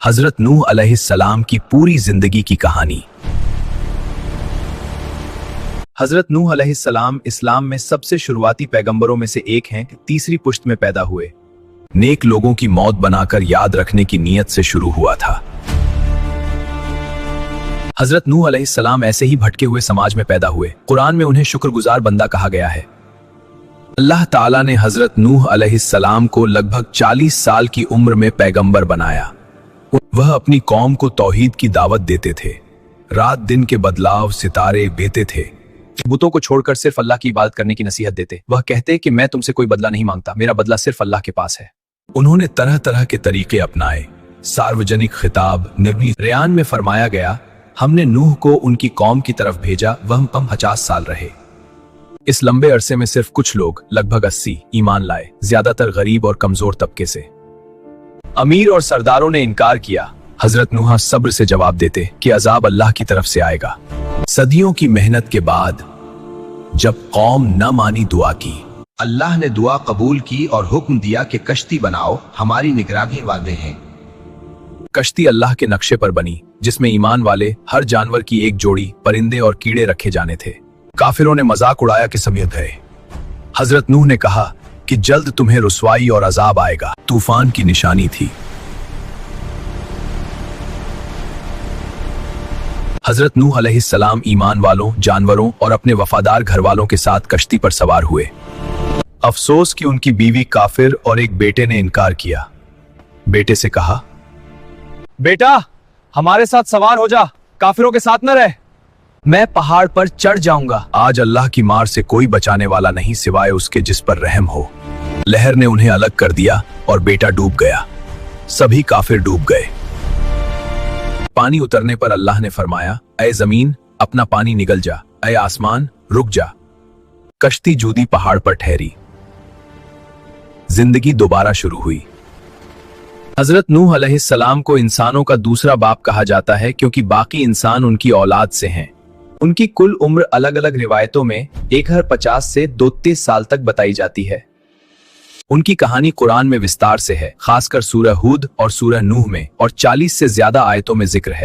हजरत नूह अलैहिस्सलाम की पूरी जिंदगी की कहानी। हजरत नूह अलैहिस्सलाम इस्लाम में सबसे शुरुआती पैगंबरों में से एक हैं। तीसरी पुश्त में पैदा हुए। नेक लोगों की मौत बनाकर याद रखने की नीयत से शुरू हुआ था। हजरत नूह अलैहिस्सलाम ऐसे ही भटके हुए समाज में पैदा हुए। कुरान में उन्हें शुक्रगुजार बंदा कहा गया है। अल्लाह ताला ने हजरत नूह अलैहिस्सलाम को लगभग 40 साल की उम्र में पैगंबर बनाया। वह अपनी कौम को तौहीद की दावत देते थे। रात दिन के बदलाव सितारे बेते थे। बुतों को छोड़कर सिर्फ अल्लाह की इबादत करने की नसीहत देते। वह कहते कि मैं तुमसे कोई बदला नहीं मांगता, मेरा बदला सिर्फ अल्लाह के पास है। उन्होंने तरह तरह के तरीके अपनाए। सार्वजनिक खिताब नबी रियान में फरमाया गया, हमने नूह को उनकी कौम की तरफ भेजा, वह 50 साल रहे। इस लंबे अरसे में सिर्फ कुछ लोग लगभग 80 ईमान लाए, ज्यादातर गरीब और कमजोर तबके से। अमीर और सरदारों ने इनकार किया। हजरत नूह सब्र से जवाब देते कि अजाब अल्लाह की तरफ से आएगा। सदियों की मेहनत के बाद जब कौम न मानी दुआ की, अल्लाह ने दुआ कबूल की और हुक्म दिया कि कश्ती बनाओ, हमारी निगरानी वाले हैं। कश्ती अल्लाह के नक्शे पर बनी, जिसमें ईमान वाले हर जानवर की एक जोड़ी परिंदे और कीड़े रखे जाने थे। काफिरों ने मजाक उड़ाया कि समियत गए। हजरत नूह ने कहा कि जल्द तुम्हें रुसवाई और अजाब आएगा। तूफान की निशानी थी। हजरत नूह अलैहिस्सलाम ईमान वालों, जानवरों और अपने वफादार घर वालों के साथ कश्ती पर सवार हुए। अफसोस कि उनकी बीवी काफिर और एक बेटे ने इनकार किया। बेटे से कहा, बेटा हमारे साथ सवार हो जा, काफिरों के साथ न रह। मैं पहाड़ पर चढ़ जाऊंगा। आज अल्लाह की मार से कोई बचाने वाला नहीं सिवाय उसके जिस पर रहम हो। लहर ने उन्हें अलग कर दिया और बेटा डूब गया। सभी काफिर डूब गए। पानी उतरने पर अल्लाह ने फरमाया, ऐ जमीन अपना पानी निगल जा, ऐ आसमान रुक जा। कश्ती जूदी पहाड़ पर ठहरी। जिंदगी दोबारा शुरू हुई। हजरत नूह अलैहिस्सलाम को इंसानों का दूसरा बाप कहा जाता है, क्योंकि बाकी इंसान उनकी औलाद से हैं। उनकी कुल उम्र अलग अलग रिवायतों में 1050 से 32 साल तक बताई जाती है। उनकी कहानी कुरान में विस्तार से है, खासकर सूरह हूद और सूरह नूह में, और 40 से ज्यादा आयतों में जिक्र है।